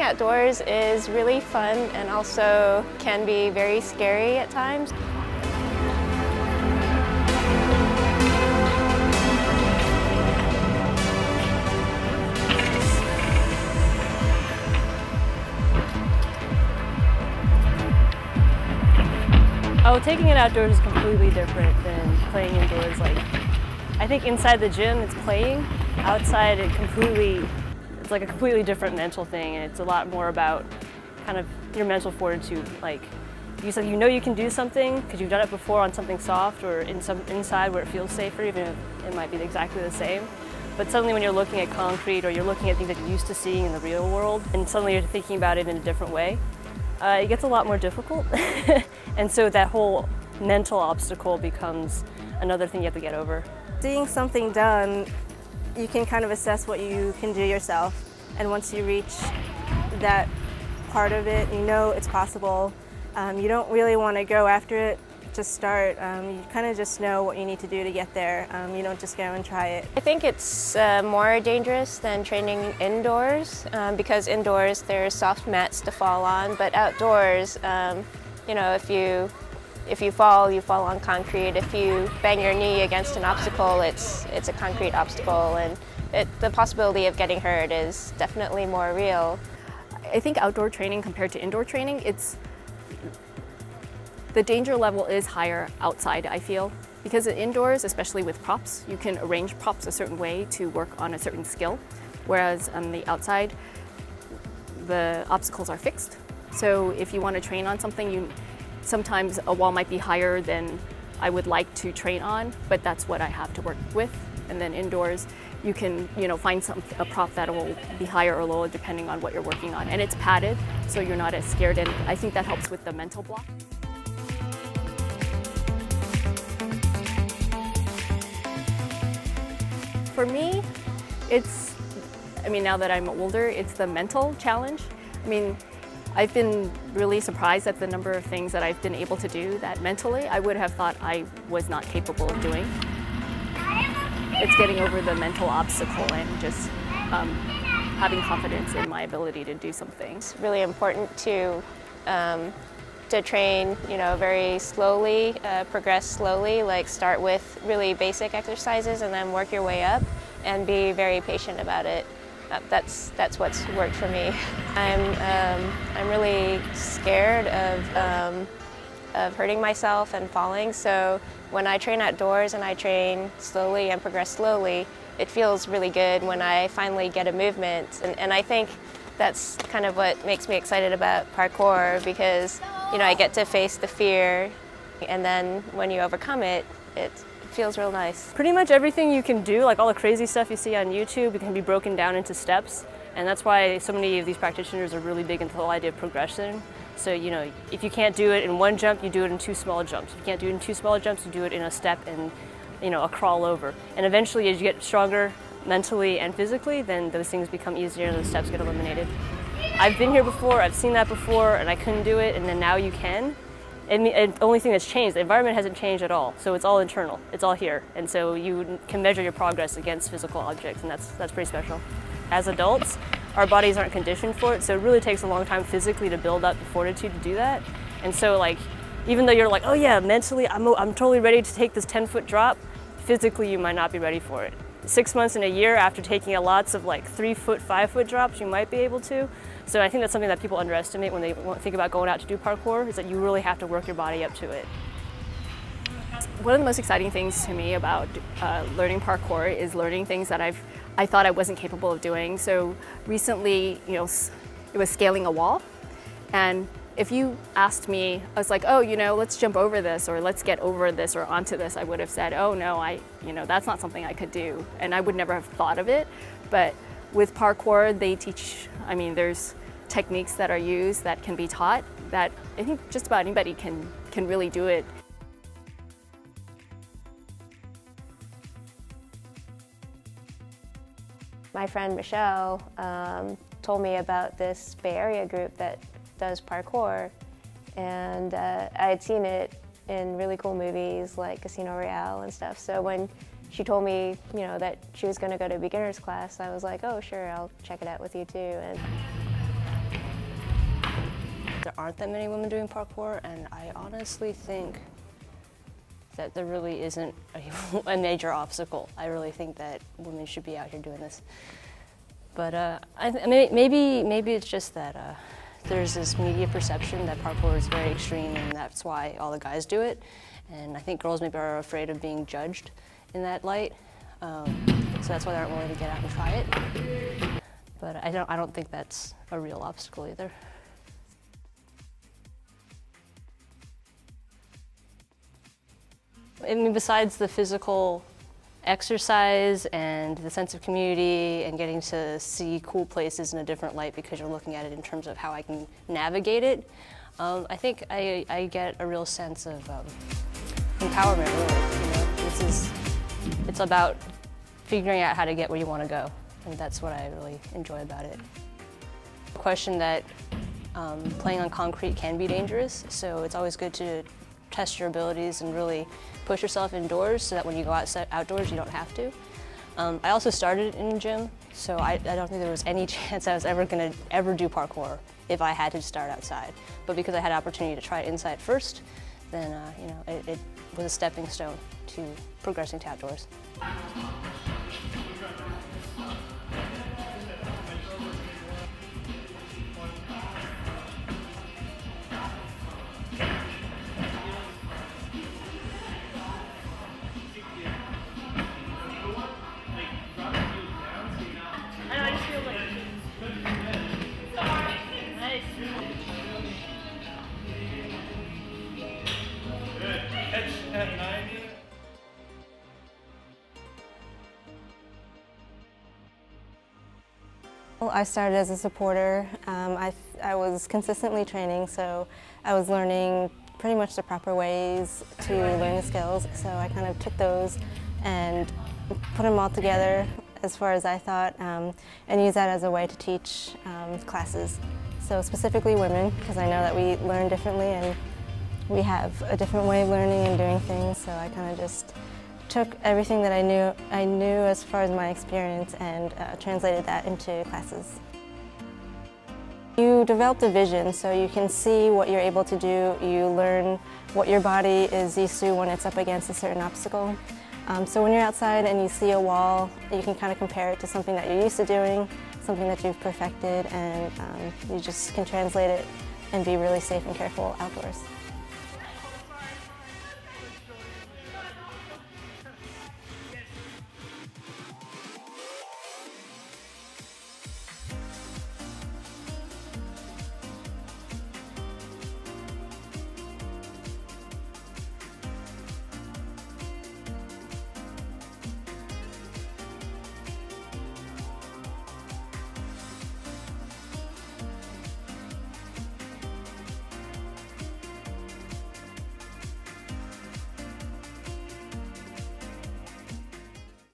outdoors is really fun and also can be very scary at times. Oh, taking it outdoors is completely different than playing indoors. Like, I think inside the gym it's playing, outside it's like a completely different mental thing, and it's a lot more about kind of your mental fortitude. Like, you know you can do something because you've done it before on something soft or inside where it feels safer, even if it might be exactly the same. But suddenly when you're looking at concrete or you're looking at things that you're used to seeing in the real world, and suddenly you're thinking about it in a different way, it gets a lot more difficult. And so that whole mental obstacle becomes another thing you have to get over. Seeing something done, you can kind of assess what you can do yourself. And once you reach that part of it, you know it's possible. You don't really want to go after it to start. You kind of just know what you need to do to get there. You don't just go and try it. I think it's more dangerous than training indoors because indoors there's soft mats to fall on, but outdoors, you know, if you fall, you fall on concrete. If you bang your knee against an obstacle, it's a concrete obstacle, and the possibility of getting hurt is definitely more real. I think outdoor training compared to indoor training, the danger level is higher outside, I feel. Because indoors, especially with props, you can arrange props a certain way to work on a certain skill, whereas on the outside, the obstacles are fixed. So if you want to train on something, sometimes a wall might be higher than I would like to train on, but that's what I have to work with. And then indoors, you can find a prop that will be higher or lower depending on what you're working on. And it's padded, so you're not as scared, and I think that helps with the mental block. For me, now that I'm older, it's the mental challenge. I've been really surprised at the number of things that I've been able to do that mentally I would have thought I was not capable of doing. It's getting over the mental obstacle and just having confidence in my ability to do something. It's really important to train, very slowly, progress slowly, like start with really basic exercises and then work your way up, and be very patient about it. That's what's worked for me. I'm really scared of hurting myself and falling, so when I train outdoors and I train slowly and progress slowly, it feels really good when I finally get a movement. And I think that's kind of what makes me excited about parkour, because I get to face the fear, and then when you overcome it, it feels real nice. Pretty much everything you can do, like all the crazy stuff you see on YouTube, it can be broken down into steps, and that's why so many of these practitioners are really big into the whole idea of progression. So, if you can't do it in one jump, you do it in 2 small jumps. If you can't do it in 2 small jumps, you do it in a step and, a crawl over. And eventually, as you get stronger mentally and physically, then those things become easier and those steps get eliminated. I've been here before, I've seen that before, and I couldn't do it, and then now you can. And the only thing that's changed, the environment hasn't changed at all, so it's all internal, it's all here. And so you can measure your progress against physical objects, and that's pretty special. As adults, our bodies aren't conditioned for it, so it really takes a long time physically to build up the fortitude to do that. And so, even though you're like, oh yeah, mentally I'm totally ready to take this 10-foot drop, physically you might not be ready for it. 6 months and a year after taking lots of 3-foot, 5-foot drops, you might be able to. So I think that's something that people underestimate when they think about going out to do parkour, is that you really have to work your body up to it. One of the most exciting things to me about learning parkour is learning things that I thought I wasn't capable of doing. So recently, it was scaling a wall, and if you asked me, I was like, oh, let's jump over this, or let's get over this or onto this, I would have said, oh no, that's not something I could do, and I would never have thought of it. But with parkour, they teach, there's techniques that are used that can be taught that I think just about anybody can really do it. My friend Michelle told me about this Bay Area group that does parkour, and I had seen it in really cool movies like Casino Royale and stuff. So when she told me, that she was going to go to beginner's class, I was like, oh sure, I'll check it out with you too. And there aren't that many women doing parkour, and I honestly think that there really isn't a major obstacle. I really think that women should be out here doing this. But maybe it's just that there's this media perception that parkour is very extreme, and that's why all the guys do it. And I think girls maybe are afraid of being judged in that light, so that's why they aren't willing to get out and try it. But I don't think that's a real obstacle either. I mean, besides the physical exercise and the sense of community and getting to see cool places in a different light because you're looking at it in terms of how I can navigate it, I think I get a real sense of empowerment, really. It's about figuring out how to get where you want to go, and that's what I really enjoy about it. The question that playing on concrete can be dangerous, so it's always good to test your abilities and really push yourself indoors so that when you go outdoors you don't have to. I also started in a gym, so I don't think there was any chance I was ever going to do parkour if I had to start outside. But because I had an opportunity to try it inside first, then it was a stepping stone to progressing to outdoors. I started as a supporter. I was consistently training, so I was learning pretty much the proper ways to learn the skills. So I kind of took those and put them all together as far as I thought, and use that as a way to teach classes. So specifically women, because I know that we learn differently and we have a different way of learning and doing things. So I kind of just took everything that I knew as far as my experience and translated that into classes. You develop a vision, so you can see what you're able to do. You learn what your body is used to when it's up against a certain obstacle. So when you're outside and you see a wall, you can kind of compare it to something that you're used to doing, something that you've perfected, and you just can translate it and be really safe and careful outdoors.